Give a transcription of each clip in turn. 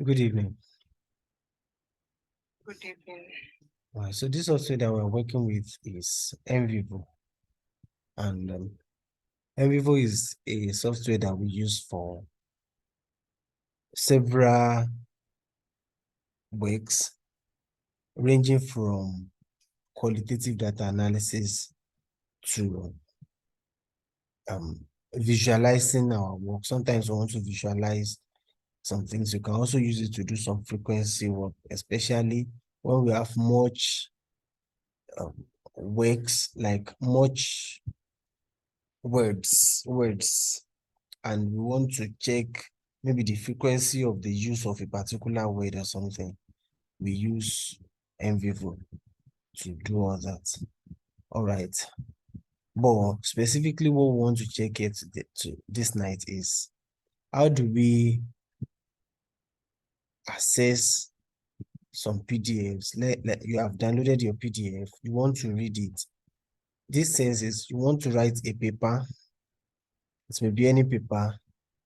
Good evening. Good evening. So this software that we're working with is NVivo, and NVivo is a software that we use for several works, ranging from qualitative data analysis to visualizing our work. Sometimes we want to visualize some things. You can also use it to do some frequency work, especially when we have much works, like much words, and we want to check maybe the frequency of the use of a particular word or something. We use NVivo to do all that. All right. But specifically what we want to check it to this night is, how do we access some PDFs? You have downloaded your PDF, you want to read it. This sense is you want to write a paper. It may be any paper.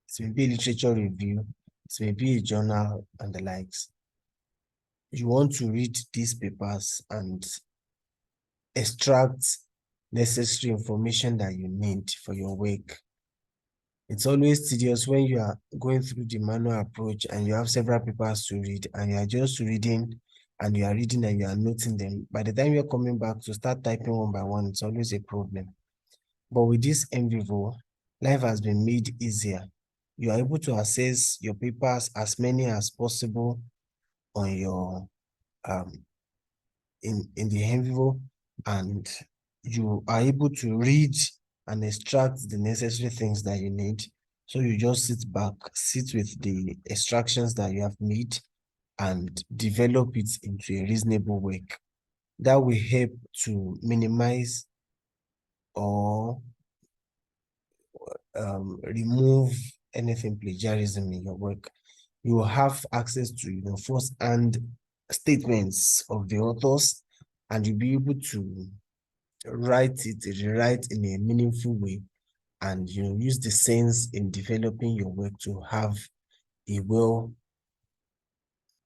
It may be a literature review. It may be a journal and the likes. You want to read these papers and extract necessary information that you need for your work. It's always tedious when you are going through the manual approach and you have several papers to read and you are just reading and you are reading and you are noting them. By the time you're coming back to start typing one by one, it's always a problem. But with this NVivo, life has been made easier. You are able to access your papers, as many as possible, on your in the NVivo, and you are able to read and extract the necessary things that you need. So you just sit back, sit with the extractions that you have made and develop it into a reasonable work. That will help to minimize or remove anything plagiarism in your work. You will have access to first-hand statements of the authors, and you'll be able to rewrite in a meaningful way, and use the sense in developing your work to have a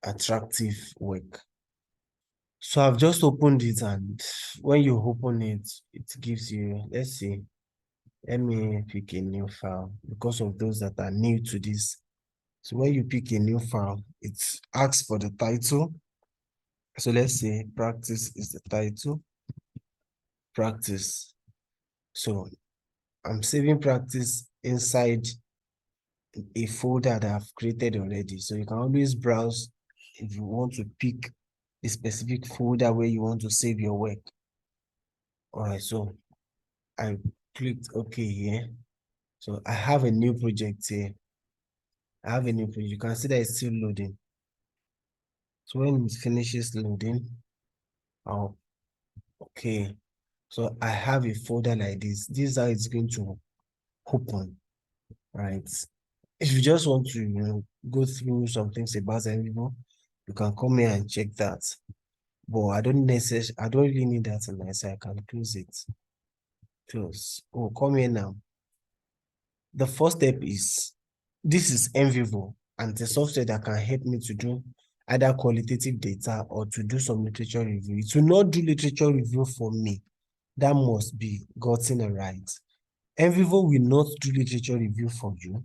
attractive work. So I've just opened it, and when you open it, it gives you, let's see, let me pick a new file because of those that are new to this. So when you pick a new file, it asks for the title. So let's say practice is the title, practice. So I'm saving practice inside a folder that I've created already. So you can always browse if you want to pick a specific folder where you want to save your work. All right, so I clicked OK here. So I have a new project here. I have a new project. You can see that it's still loading. So when it finishes loading, okay. So I have a folder like this. This is how it's going to open, right? If you just want to go through some things about NVivo, you can come here and check that. But I don't really need that on my side. I can close it. Close. Oh, come here now. The first step is, this is NVivo, and the software that can help me to do either qualitative data or to do some literature review. It will not do literature review for me. That must be gotten right. NVivo will not do literature review for you.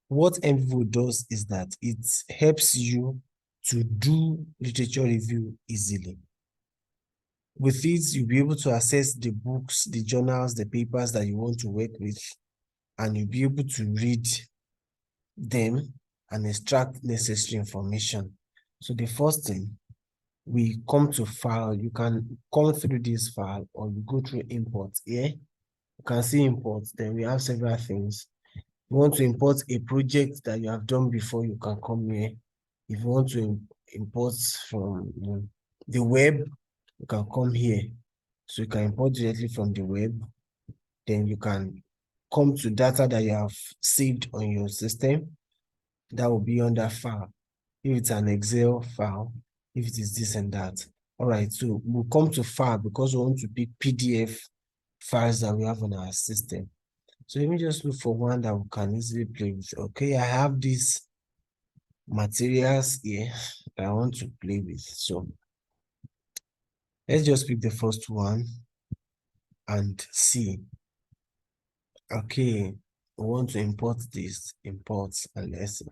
What NVivo does is that it helps you to do literature review easily. With it, you'll be able to access the books, the journals, the papers that you want to work with, and you'll be able to read them and extract necessary information. So the first thing, we come to file. You can come through this file or you go through import here. You can see import, then we have several things. You want to import a project that you have done before, you can come here. If you want to import from the web, you can come here. So you can import directly from the web. Then you can come to data that you have saved on your system. That will be under file. If it's an Excel file, if it is this and that. All right, so we'll come to file because we want to pick PDF files that we have on our system. So let me just look for one that we can easily play with. Okay, I have this materials here that I want to play with. So let's just pick the first one and see. Okay, we want to import this, import, and let's see.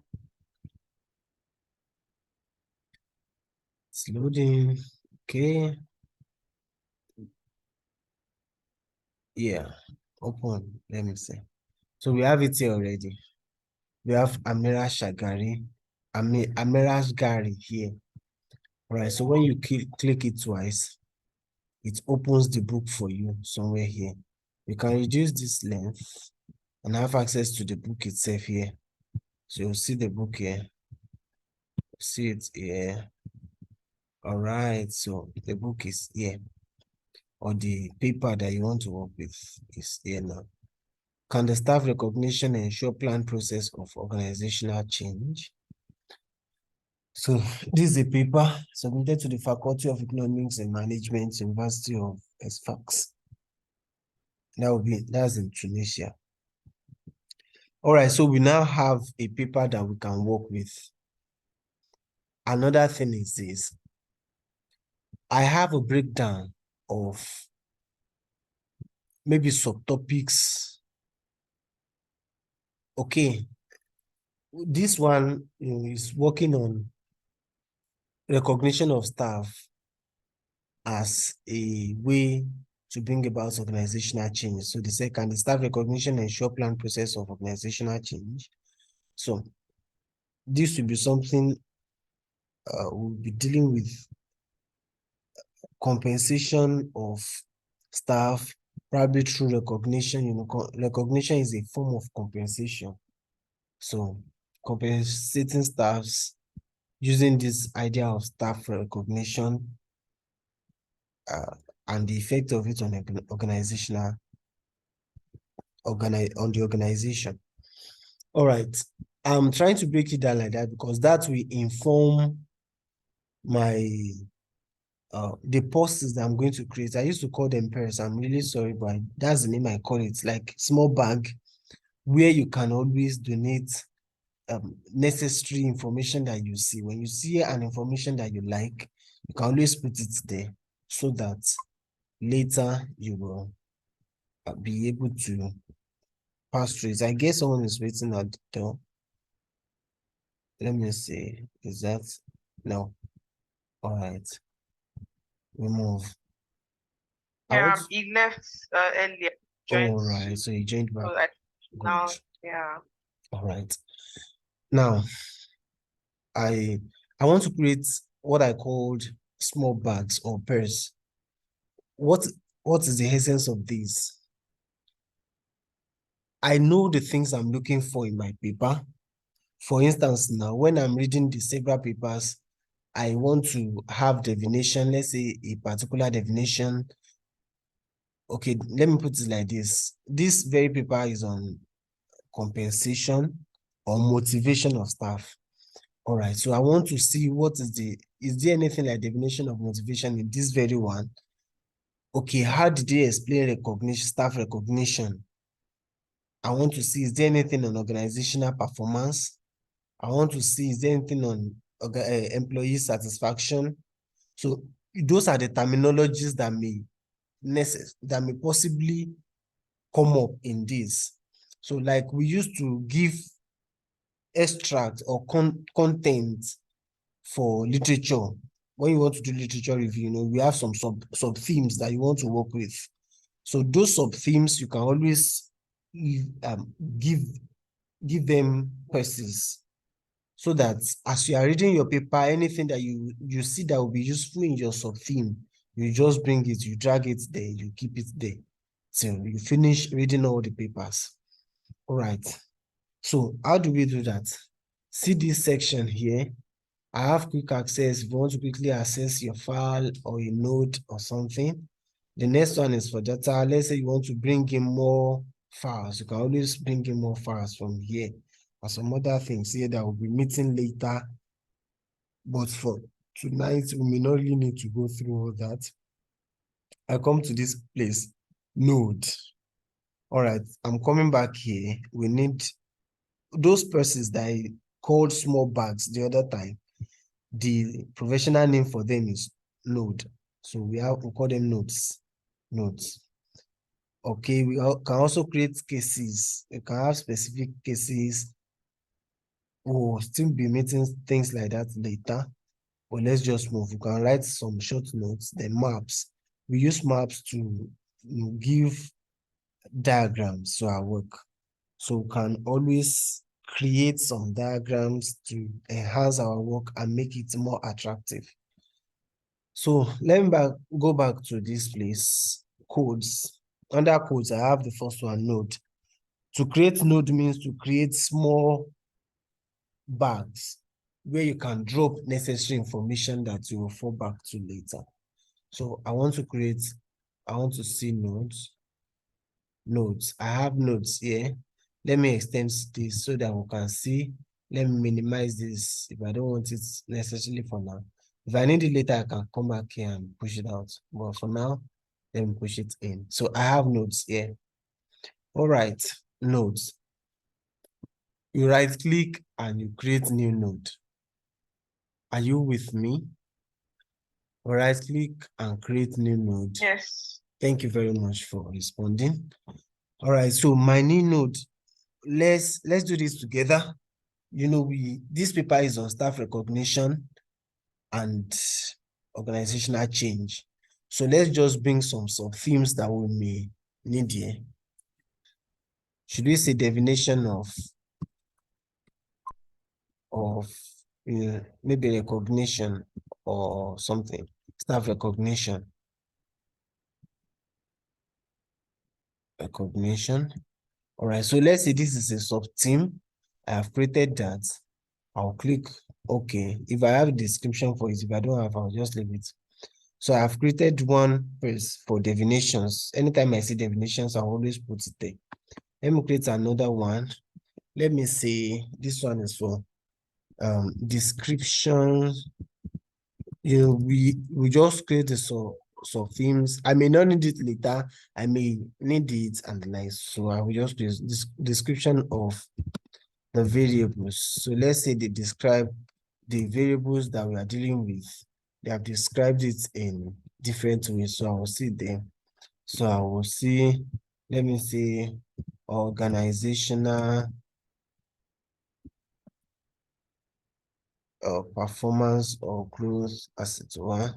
It's loading. Okay. Yeah, open. Let me see. So we have it here already. We have Amira Shagari, Amira Shagari here. All right, so when you click it twice, it opens the book for you somewhere here. You can reduce this length and have access to the book itself here. So you'll see the book here. See it here. All right, so the book is here, or the paper that you want to work with is here now. Can the staff recognition ensure planned process of organizational change? So this is a paper submitted to the Faculty of Economics and Management, University of Sfax. That's in Tunisia. All right, so we now have a paper that we can work with. Another thing is this. I have a breakdown of maybe subtopics. Okay, this one is working on recognition of staff as a way to bring about organizational change. So the second, the staff recognition ensure plan process of organizational change. So this will be something we'll be dealing with compensation of staff, probably through recognition. Recognition is a form of compensation. So compensating staffs using this idea of staff recognition and the effect of it on on the organization. All right. I'm trying to break it down like that because that will inform my the posts that I'm going to create. I used to call them pairs. I'm really sorry, but that's the name I call it. Like small bag where you can always donate necessary information that you see. When you see an information that you like, you can always put it there so that later you will be able to pass through it. I guess someone is waiting at the door. Let me see. Is that no? All right. We move. Yeah, he left earlier. All right. So he joined back. So now, Good. yeah. All right. Now, I want to create what I called small bags or pairs. What is the essence of this? I know the things I'm looking for in my paper. For instance, now when I'm reading the several papers, I want to have definition, let's say a particular definition. Okay, let me put it like this. This very paper is on compensation or motivation of staff. All right, so I want to see is there anything like definition of motivation in this very one? Okay, how did they explain recognition, staff recognition? I want to see, is there anything on organizational performance? I want to see, is there anything on employee satisfaction? So those are the terminologies that may possibly come up in this. So like we used to give extract or content for literature. When you want to do literature review, we have some sub themes that you want to work with. So those sub themes, you can always give them questions so that as you are reading your paper, anything that you see that will be useful in your sub theme, you just bring it, you drag it there, you keep it there till you finish reading all the papers. All right. So how do we do that? See this section here. I have quick access. If you want to quickly access your file or a node or something. The next one is for data. Let's say you want to bring in more files. You can always bring in more files from here. Or some other things here that we'll be meeting later. But for tonight, we may not really need to go through all that. I come to this place, node. All right, I'm coming back here. We need those persons that I called small bags the other time. The professional name for them is node. So we call them nodes. Nodes. Okay, we can also create cases. We can have specific cases. We'll still be meeting things like that later. But let's just move. We can write some short notes, then maps. We use maps to give diagrams to our work. So we can always create some diagrams to enhance our work and make it more attractive. So let me go back to this place, codes. Under codes, I have the first one, node. To create node means to create small bags where you can drop necessary information that you will fall back to later. So I want to see nodes. Nodes. I have nodes here. Let me extend this so that we can see. Let me minimize this if I don't want it necessarily for now. If I need it later, I can come back here and push it out. But for now, let me push it in. So I have nodes here. All right, nodes. You right click and you create new node. Are you with me? Right click and create new node. Yes. Thank you very much for responding. All right, so my new node, let's do this together. You know, this paper is on staff recognition and organizational change. So let's just bring some themes that we may need here. Should we say definition of maybe recognition or something? Staff recognition. Recognition. All right, so let's say this is a sub-team. I have created that. I'll click OK. If I have a description for it, if I don't have, I'll just leave it. So I've created one for definitions. Anytime I see definitions, I'll always put it there. Let me create another one. Let me say this one is for descriptions. We just create some themes. I may not need it later. I may need it and like so. I will just use this description of the variables. So let's say they describe the variables that we are dealing with. They have described it in different ways. So I will see them. So I will see, let me see, organizational performance or growth as it were.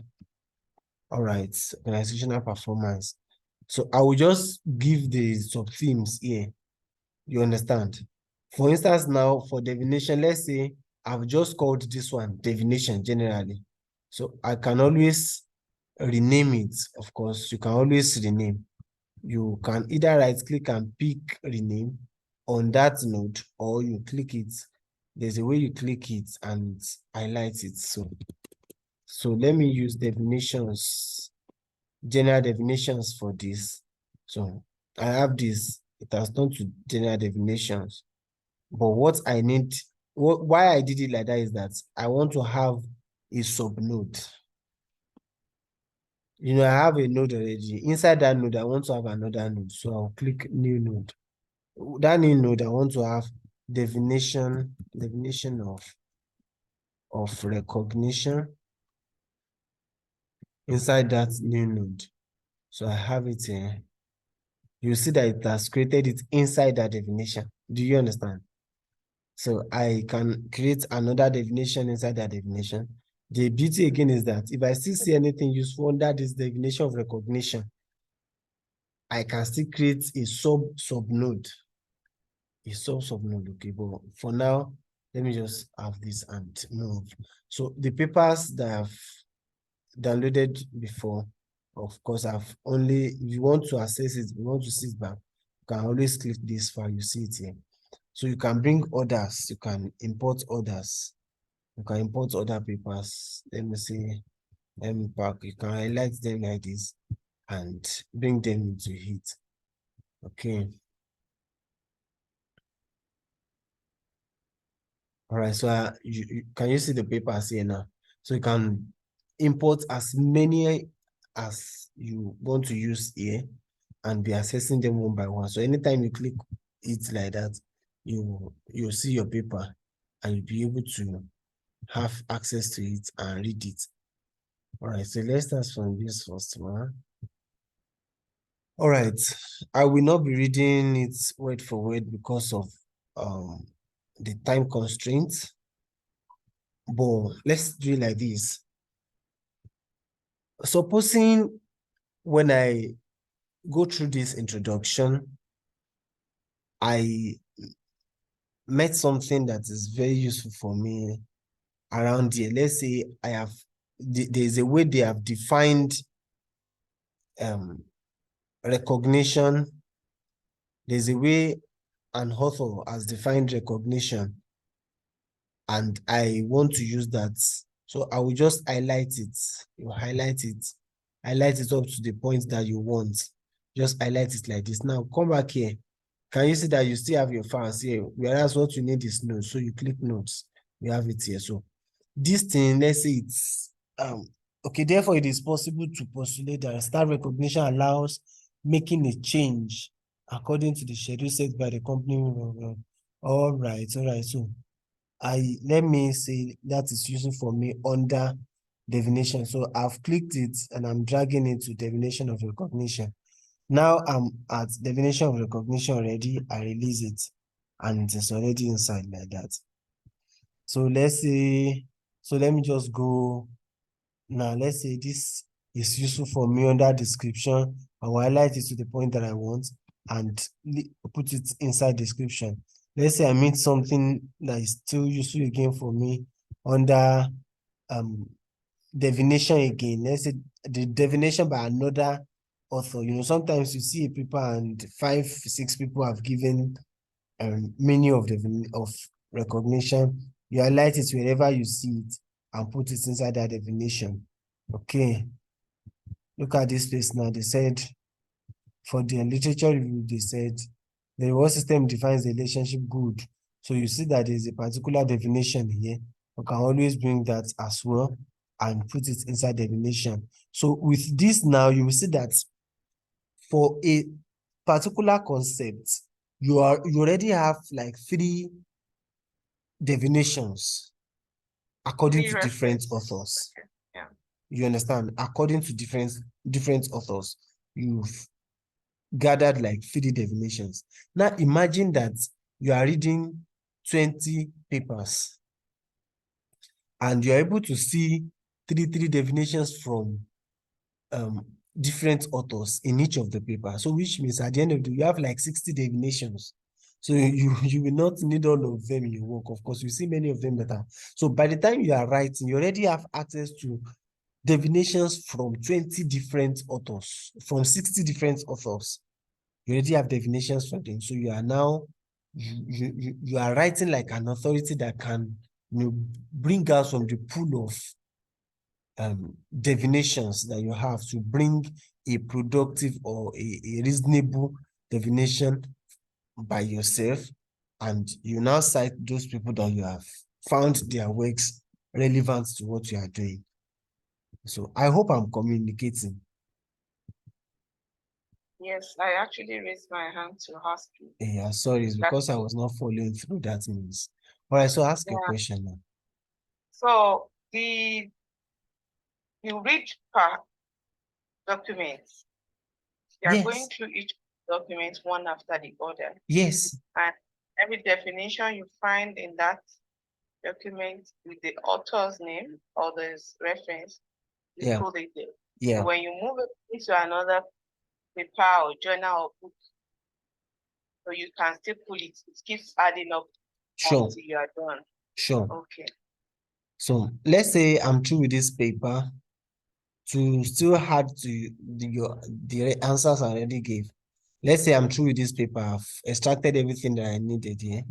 All right, organizational performance. So I will just give the sub-themes here. You understand? For instance, now for definition, let's say I've just called this one definition generally. So I can always rename it. Of course, you can always rename. You can either right click and pick rename on that node, or you click it. There's a way you click it and highlight it. So let me use definitions, general definitions for this. So I have this, it has turned to general definitions. But what I need, why I did it like that is that I want to have a sub-node. You know, I have a node already. Inside that node, I want to have another node. So I'll click new node. That new node, I want to have definition of recognition inside that new node. So I have it here. You see that it has created it inside that definition. Do you understand? So I can create another definition inside that definition. The beauty again is that if I still see anything useful under this definition of recognition, I can still create a sub-node. A sub-node, okay, but for now, let me just have this and move. So the papers that I've downloaded before, of course, if you want to access it, you want to see it back, you can always click this file, you see it here. So you can bring others, you can import others. You can import other papers. Let me see, pack. You can highlight them like this and bring them into it. Okay. All right, so can you see the papers here now? So you can import as many as you want to use here and be accessing them one by one. So anytime you click it like that, you see your paper. and you'll be able to have access to it and read it. All right, so let's start from this first one. All right, I will not be reading it word for word because of the time constraints, but let's do it like this. Supposing when I go through this introduction, I met something that is very useful for me around here. Let's say there's a way they have defined recognition. There's a way an author has defined recognition, and I want to use that. So I will just highlight it. You highlight it up to the point that you want. Just highlight it like this. Now come back here. Can you see that you still have your files here? Whereas what you need is notes. So you click notes. We have it here. So this thing, let's say it's okay, therefore it is possible to postulate that star recognition allows making a change according to the schedule set by the company. All right. So let me say that is useful for me under definition. So I've clicked it and I'm dragging it to definition of recognition. Now I'm at definition of recognition already. I release it and it's already inside like that. So let's say, so let me just go now. Let's say this is useful for me under description. I will highlight it to the point that I want and put it inside description. Let's say I meet something that is still useful again for me under definition again. Let's say the definition by another author. You know, sometimes you see a paper and 5, 6 people have given many of recognition. You highlight it wherever you see it and put it inside that definition. Okay. Look at this place now. They said for the literature review, they said the reward system defines the relationship good. So you see that there's a particular definition here. You can always bring that as well and put it inside definition. So with this now, you will see that for a particular concept, you already have like 3 definitions according to different authors. Yeah. You understand? According to different authors, you've gathered like 3 definitions. Now imagine that you are reading 20 papers and you're able to see three definitions from different authors in each of the papers. So which means at the end of the day, you have like 60 definitions. So you will not need all of them in your work. Of course, you see many of them that are. So by the time you are writing, you already have access to definitions from 20 different authors, from 60 different authors. You already have definitions for them. So you are now, you are writing like an authority that can bring out from the pool of definitions that you have to bring a productive or a reasonable definition by yourself, and you now cite those people that you have found their works relevant to what you are doing. So I hope I'm communicating. Yes, I actually raised my hand to ask you. Yeah, sorry, it's because I was not following through that means. All right, so ask your question now. So you read per document. You are going through each document one after the other. Yes. And every definition you find in that document with the author's name or the reference, you put it there. Yeah. So when you move it into another paper or journal or book, so you can still pull it. It keeps adding up until you are done. Sure. Okay. So let's say I'm through with this paper. To still add to the answers I already gave. Let's say I'm through with this paper. I've extracted everything that I needed here.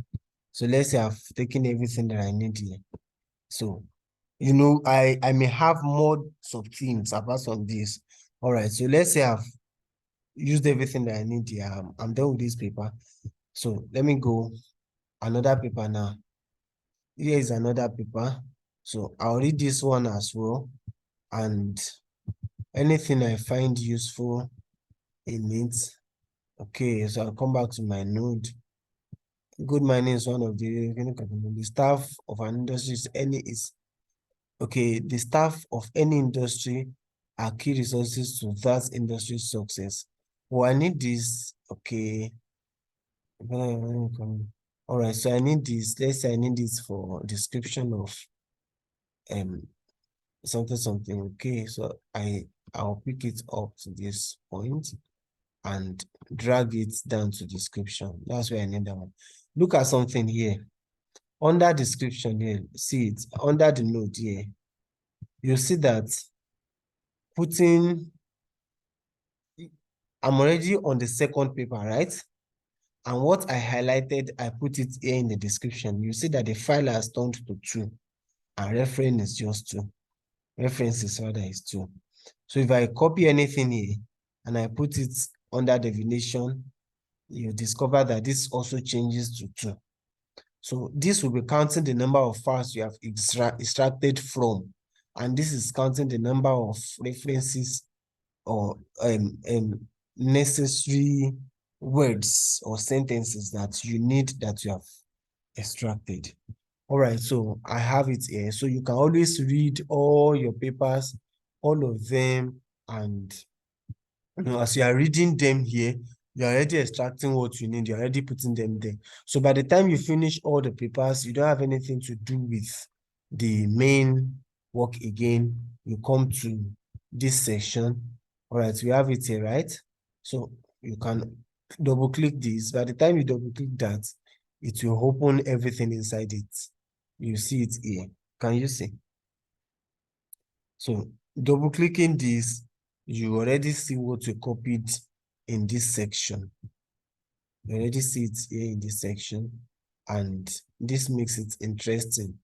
So let's say I've taken everything that I need here. So, you know, I may have more sub-themes apart from this. All right. So let's say I've used everything that I need here. I'm done with this paper. So let me go another paper now. Here is another paper. So I'll read this one as well. And anything I find useful in it. Okay, so I'll come back to my node. good mining is one of the staff of an industry is okay, the staff of any industry are key resources to that industry's success. Well, I need this, okay. All right, so I need this. Let's say I need this for description of something. Okay, so I'll pick it up to this point and drag it down to description. That's where I need that one. Look at something here. Under description here, see it under the note here. You see that I'm already on the second paper, right? And what I highlighted, I put it here in the description. You see that the file has turned to 2 and reference is just 2. References rather is 2. So if I copy anything here and I put it under definition, you discover that this also changes to 2. So this will be counting the number of files you have extracted from, and this is counting the number of references or necessary words or sentences that you need that you have extracted. All right, so I have it here. So you can always read all your papers, all of them, and as you are reading them here, you're already extracting what you need, you're already putting them there. So by the time you finish all the papers, you don't have anything to do with the main work again. You come to this section. All right, we have it here, right? So you can double click this. By the time you double click that, it will open everything inside it. You see it here. Can you see? So double clicking this, you already see what you copied in this section. You already see it here in this section, and this makes it interesting.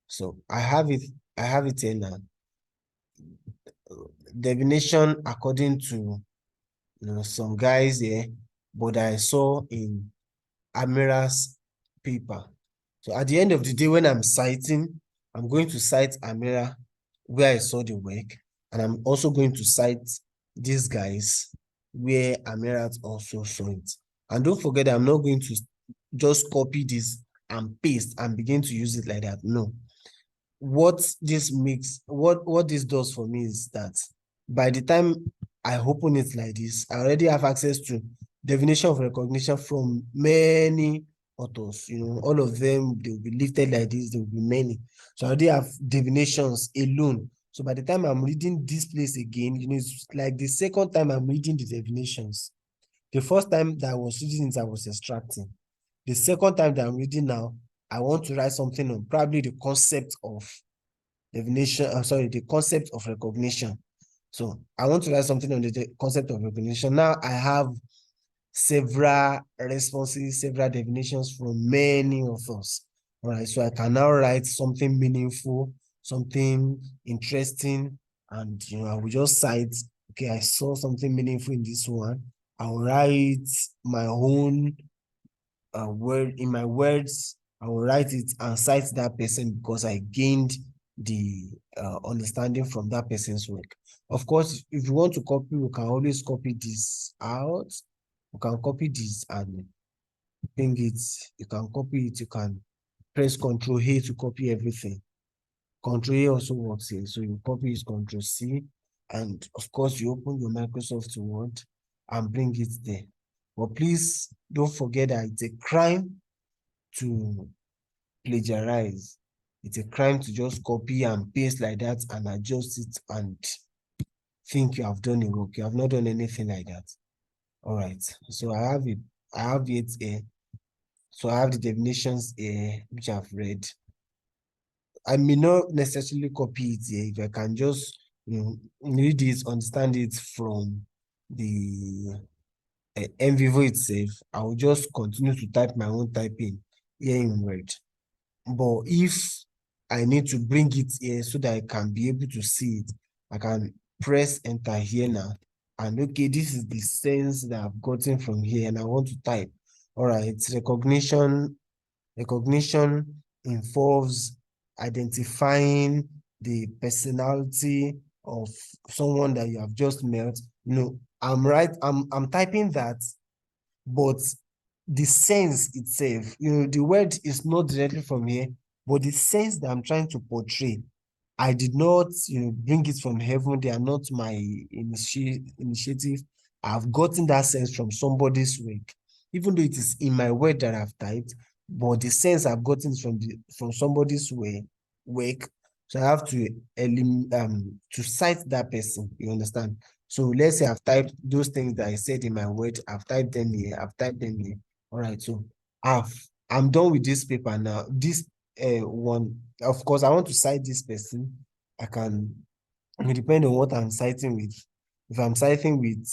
So I have it here now. Definition according to some guys here, but I saw in Amira's paper. So at the end of the day, when I'm citing, I'm going to cite Amira where I saw the work, and I'm also going to cite these guys where Amira also saw it. And don't forget, I'm not going to just copy this and paste and begin to use it like that. No. What this does for me is that by the time I open it like this, I already have access to definition of recognition from many authors. All of them, they will be lifted like this, there will be many. So I already have definitions alone. So by the time I'm reading this place again, it's like the second time I'm reading the definitions. The first time that I was reading it, I was extracting. The second time that I'm reading now, I want to write something on probably the concept of the concept of recognition. So I want to write something on the concept of recognition. Now I have several responses, several definitions from many of us. All right, so I can now write something meaningful, something interesting, and I will just cite, okay, I saw something meaningful in this one. I'll write my own word in my words. I will write it and cite that person because I gained the understanding from that person's work. Of course, if you want to copy, you can always copy this out. You can copy this and ping it. You can copy it. You can press Ctrl A to copy everything. Ctrl A also works here. So you copy it, Ctrl C, and of course you open your Microsoft Word and bring it there. But please don't forget that it's a crime to plagiarize. It's a crime to just copy and paste like that and adjust it and think you have done a work. You have not done anything like that. All right. So I have it. I have it here. So I have the definitions here, which I've read. I may not necessarily copy it here. If I can just read it, understand it from the NVivo itself, I will just continue to type my own typing here in Word. But if I need to bring it here so that I can be able to see it, I can press enter here now. And okay, this is the sense that I've gotten from here and I want to type. All right, recognition. Recognition involves identifying the personality of someone that you have just met. I'm typing that, but the sense itself, the word is not directly from here, but the sense that I'm trying to portray, I did not, bring it from heaven. They are not my initiative. I've gotten that sense from somebody's work, even though it is in my word that I've typed, but the sense I've gotten from somebody's work. So I have to to cite that person. You understand? So let's say I've typed those things that I said in my word. I've typed them here. I've typed them here. All right. So I'm done with this paper now. This one, of course, I want to cite this person. I can, it depend on what I'm citing with. If I'm citing with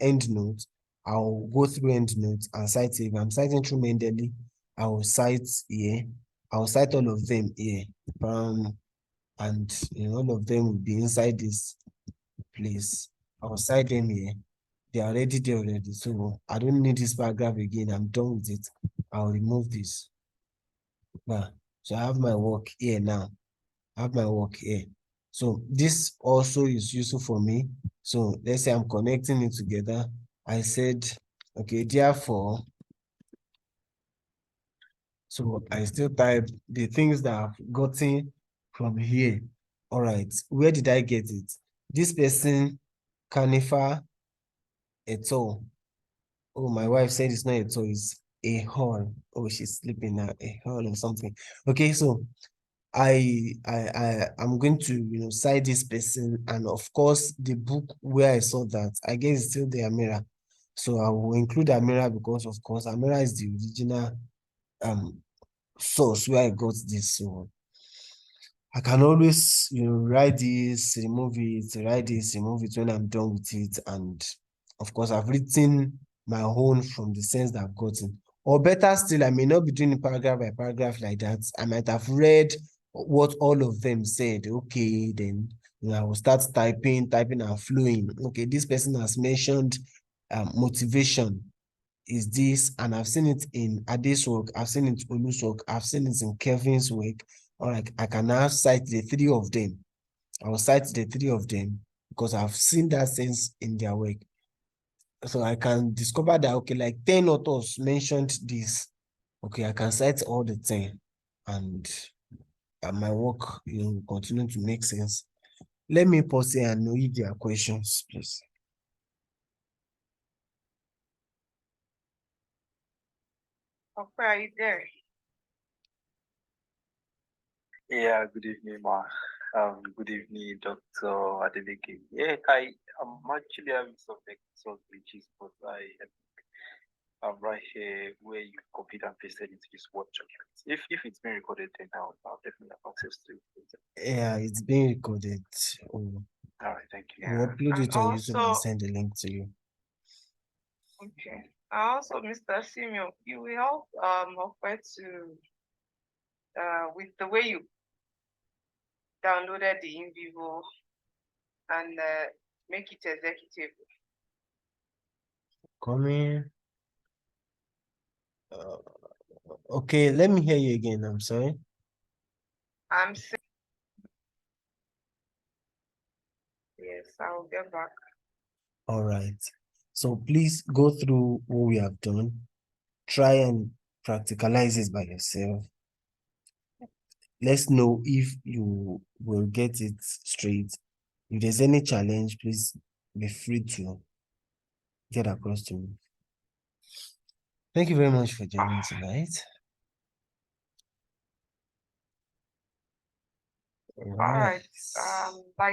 EndNote, I'll go through EndNote and cite it. If I'm citing through Mendeley, I will cite here. I'll cite all of them here. And all of them will be inside this place. I'll cite them here. They are already there already. So I don't need this paragraph again. I'm done with it. I'll remove this. Now, so I have my work here now. I have my work here. So this also is useful for me. So let's say I'm connecting it together. I said, okay, therefore, so I still type the things that I've gotten from here. All right, where did I get it? This person, Canifa et al. Oh, my wife said it's not et al, it's a hall. Oh, she's sleeping now, a hall or something. Okay, so I'm going to cite this person, and of course the book where I saw that, I guess it's still the Amira. So I will include Amira because of course Amira is the original source where I got this. So I can always write this, remove it, write this, remove it when I'm done with it. And of course I've written my own from the sense that I've gotten. Or better still, I may not be doing it paragraph by paragraph like that. I might have read what all of them said. Okay, then I will start typing and flowing. Okay, this person has mentioned motivation is this, and I've seen it in Ade's work, I've seen it in Olu's work, I've seen it in Kevin's work. All right, I can now cite the three of them. I will cite the three of them because I've seen that sense in their work. So I can discover that, okay, like 10 authors mentioned this. Okay, I can cite all the 10, and my work continue to make sense. Let me pause here and know if there are questions, please. Okay, are you there? Yeah, good evening, Ma. Good evening, Dr. Adeleke. Yeah, I'm actually having some glitches, but I'm right here where you copied and pasted into this Word document. If it's been recorded, then I'll definitely have access to it. Yeah, it's being recorded. All right, thank you. We'll upload And it on YouTube and also, send the link to you. okay. Also, Mr. Simeon, you will help offer to with the way you downloaded the NVivo and make it executive. Coming. Okay, let me hear you again. I'm sorry. I'm saying, yes, I will get back. All right. So please go through what we have done. Try and practicalize this by yourself. Let's know if you will get it straight. If there's any challenge, please be free to get across to me. Thank you very much for joining tonight. All right. Like